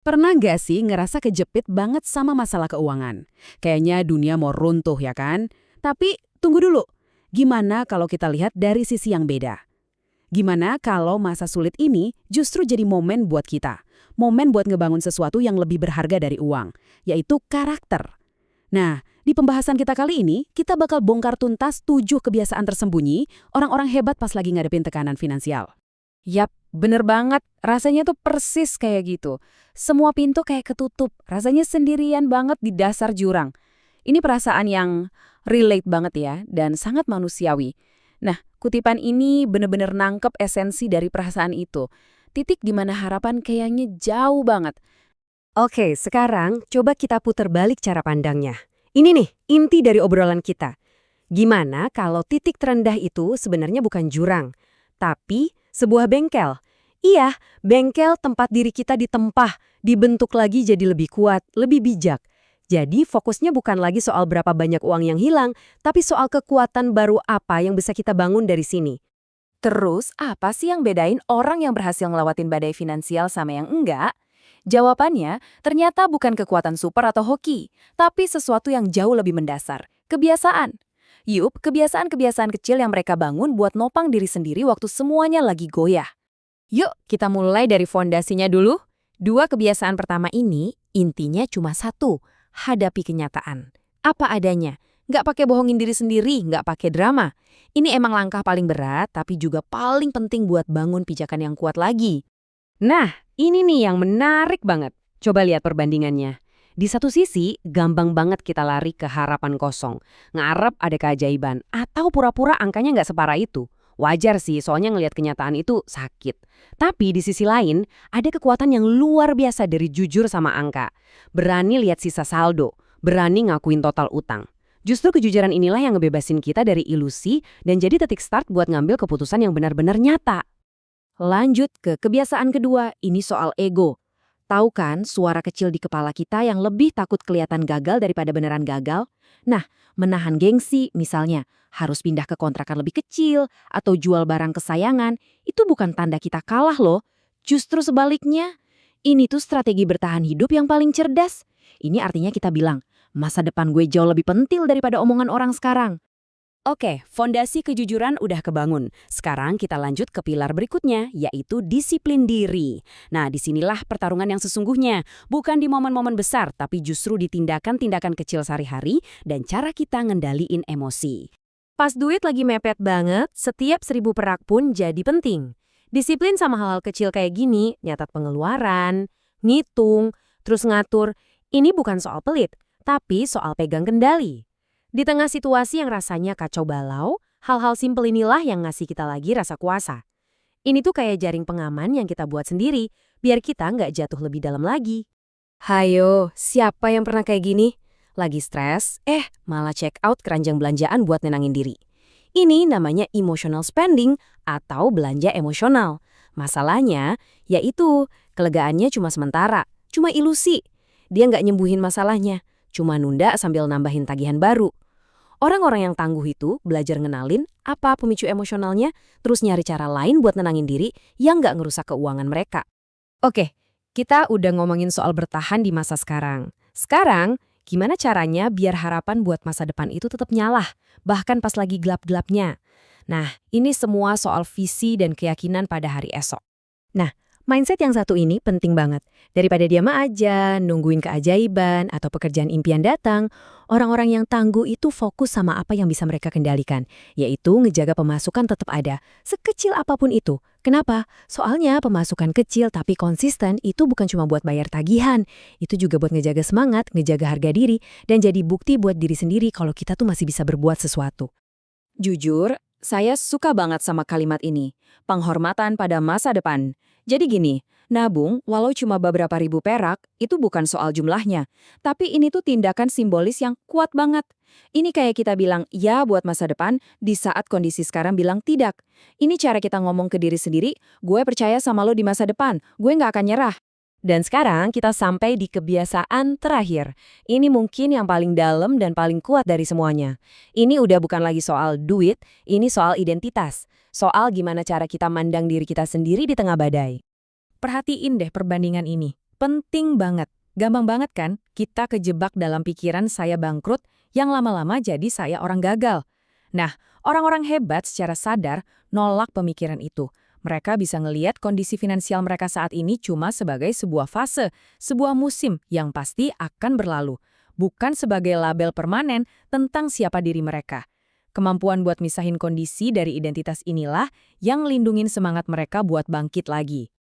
Pernah nggak sih ngerasa kejepit banget sama masalah keuangan? Kayaknya dunia mau runtuh ya kan? Tapi tunggu dulu, gimana kalau kita lihat dari sisi yang beda? Gimana kalau masa sulit ini justru jadi momen buat kita? Momen buat ngebangun sesuatu yang lebih berharga dari uang, yaitu karakter. Nah, di pembahasan kita kali ini, kita bakal bongkar tuntas 7 kebiasaan tersembunyi orang-orang hebat pas lagi ngadepin tekanan finansial. Yap, bener banget. Rasanya tuh persis kayak gitu. Semua pintu kayak ketutup. Rasanya sendirian banget di dasar jurang. Ini perasaan yang relate banget ya, dan sangat manusiawi. Nah, kutipan ini bener-bener nangkep esensi dari perasaan itu. Titik di mana harapan kayaknya jauh banget. Oke, sekarang coba kita putar balik cara pandangnya. Ini nih, inti dari obrolan kita. Gimana kalau titik terendah itu sebenarnya bukan jurang, tapi sebuah bengkel? Iya, bengkel tempat diri kita ditempah, dibentuk lagi jadi lebih kuat, lebih bijak. Jadi fokusnya bukan lagi soal berapa banyak uang yang hilang, tapi soal kekuatan baru apa yang bisa kita bangun dari sini. Terus, apa sih yang bedain orang yang berhasil ngelewatin badai finansial sama yang enggak? Jawabannya, ternyata bukan kekuatan super atau hoki, tapi sesuatu yang jauh lebih mendasar, kebiasaan. Yup, kebiasaan-kebiasaan kecil yang mereka bangun buat nopang diri sendiri waktu semuanya lagi goyah. Yuk, kita mulai dari fondasinya dulu. Dua kebiasaan pertama ini, intinya cuma satu, hadapi kenyataan. Apa adanya, nggak pakai bohongin diri sendiri, nggak pakai drama. Ini emang langkah paling berat, tapi juga paling penting buat bangun pijakan yang kuat lagi. Nah, ini nih yang menarik banget. Coba lihat perbandingannya. Di satu sisi, gampang banget kita lari ke harapan kosong. Ngarep ada keajaiban, atau pura-pura angkanya nggak separah itu. Wajar sih, soalnya ngelihat kenyataan itu sakit. Tapi di sisi lain, ada kekuatan yang luar biasa dari jujur sama angka. Berani lihat sisa saldo, berani ngakuin total utang. Justru kejujuran inilah yang ngebebasin kita dari ilusi dan jadi titik start buat ngambil keputusan yang benar-benar nyata. Lanjut ke kebiasaan kedua, ini soal ego. Tahu kan suara kecil di kepala kita yang lebih takut kelihatan gagal daripada beneran gagal? Nah, menahan gengsi misalnya, harus pindah ke kontrakan lebih kecil atau jual barang kesayangan, itu bukan tanda kita kalah loh. Justru sebaliknya, ini tuh strategi bertahan hidup yang paling cerdas. Ini artinya kita bilang, masa depan gue jauh lebih penting daripada omongan orang sekarang. Oke, fondasi kejujuran udah kebangun. Sekarang kita lanjut ke pilar berikutnya, yaitu disiplin diri. Nah, disinilah pertarungan yang sesungguhnya. Bukan di momen-momen besar, tapi justru di tindakan-tindakan kecil sehari-hari dan cara kita ngendaliin emosi. Pas duit lagi mepet banget, setiap 1.000 perak pun jadi penting. Disiplin sama hal-hal kecil kayak gini, nyatat pengeluaran, ngitung, terus ngatur, ini bukan soal pelit, tapi soal pegang kendali. Di tengah situasi yang rasanya kacau balau, hal-hal simpel inilah yang ngasih kita lagi rasa kuasa. Ini tuh kayak jaring pengaman yang kita buat sendiri, biar kita nggak jatuh lebih dalam lagi. Hayo, siapa yang pernah kayak gini? Lagi stres, malah check out keranjang belanjaan buat nenangin diri. Ini namanya emotional spending atau belanja emosional. Masalahnya, yaitu kelegaannya cuma sementara, cuma ilusi. Dia nggak nyembuhin masalahnya, cuma nunda sambil nambahin tagihan baru. Orang-orang yang tangguh itu belajar ngenalin apa pemicu emosionalnya, terus nyari cara lain buat nenangin diri yang nggak ngerusak keuangan mereka. Oke, kita udah ngomongin soal bertahan di masa sekarang. Sekarang, gimana caranya biar harapan buat masa depan itu tetap nyala, bahkan pas lagi gelap-gelapnya? Nah, ini semua soal visi dan keyakinan pada hari esok. Nah, mindset yang satu ini penting banget. Daripada diam aja, nungguin keajaiban, atau pekerjaan impian datang, orang-orang yang tangguh itu fokus sama apa yang bisa mereka kendalikan, yaitu ngejaga pemasukan tetap ada, sekecil apapun itu. Kenapa? Soalnya pemasukan kecil tapi konsisten itu bukan cuma buat bayar tagihan, itu juga buat ngejaga semangat, ngejaga harga diri, dan jadi bukti buat diri sendiri kalau kita tuh masih bisa berbuat sesuatu. Jujur, saya suka banget sama kalimat ini, penghormatan pada masa depan. Jadi gini, nabung walau cuma beberapa ribu perak, itu bukan soal jumlahnya. Tapi ini tuh tindakan simbolis yang kuat banget. Ini kayak kita bilang ya buat masa depan di saat kondisi sekarang bilang tidak. Ini cara kita ngomong ke diri sendiri, gue percaya sama lo di masa depan, gue nggak akan nyerah. Dan sekarang kita sampai di kebiasaan terakhir. Ini mungkin yang paling dalam dan paling kuat dari semuanya. Ini udah bukan lagi soal duit, ini soal identitas. Soal gimana cara kita mandang diri kita sendiri di tengah badai. Perhatiin deh perbandingan ini. Penting banget. Gampang banget kan kita kejebak dalam pikiran saya bangkrut yang lama-lama jadi saya orang gagal. Nah, orang-orang hebat secara sadar nolak pemikiran itu. Mereka bisa ngelihat kondisi finansial mereka saat ini cuma sebagai sebuah fase, sebuah musim yang pasti akan berlalu, bukan sebagai label permanen tentang siapa diri mereka. Kemampuan buat misahin kondisi dari identitas inilah yang lindungin semangat mereka buat bangkit lagi.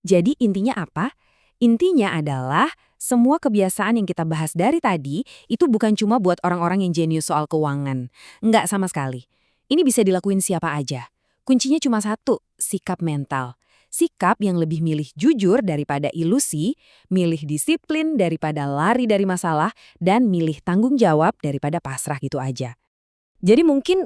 Jadi intinya apa? Intinya adalah semua kebiasaan yang kita bahas dari tadi itu bukan cuma buat orang-orang yang jenius soal keuangan. Enggak sama sekali. Ini bisa dilakuin siapa aja. Kuncinya cuma satu, sikap mental. Sikap yang lebih milih jujur daripada ilusi, milih disiplin daripada lari dari masalah, dan milih tanggung jawab daripada pasrah gitu aja. Jadi mungkin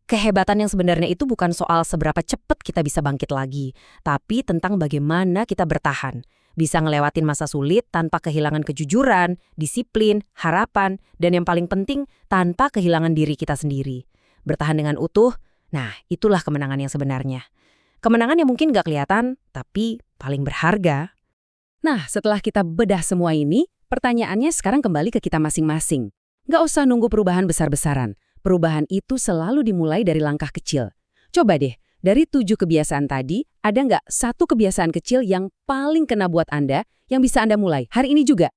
kehebatan yang sebenarnya itu bukan soal seberapa cepat kita bisa bangkit lagi, tapi tentang bagaimana kita bertahan. Bisa ngelewatin masa sulit tanpa kehilangan kejujuran, disiplin, harapan, dan yang paling penting, tanpa kehilangan diri kita sendiri. Bertahan dengan utuh, nah itulah kemenangan yang sebenarnya. Kemenangan yang mungkin gak kelihatan, tapi paling berharga. Nah, setelah kita bedah semua ini, pertanyaannya sekarang kembali ke kita masing-masing. Gak usah nunggu perubahan besar-besaran. Perubahan itu selalu dimulai dari langkah kecil. Coba deh, dari 7 kebiasaan tadi, ada nggak satu kebiasaan kecil yang paling kena buat Anda yang bisa Anda mulai hari ini juga?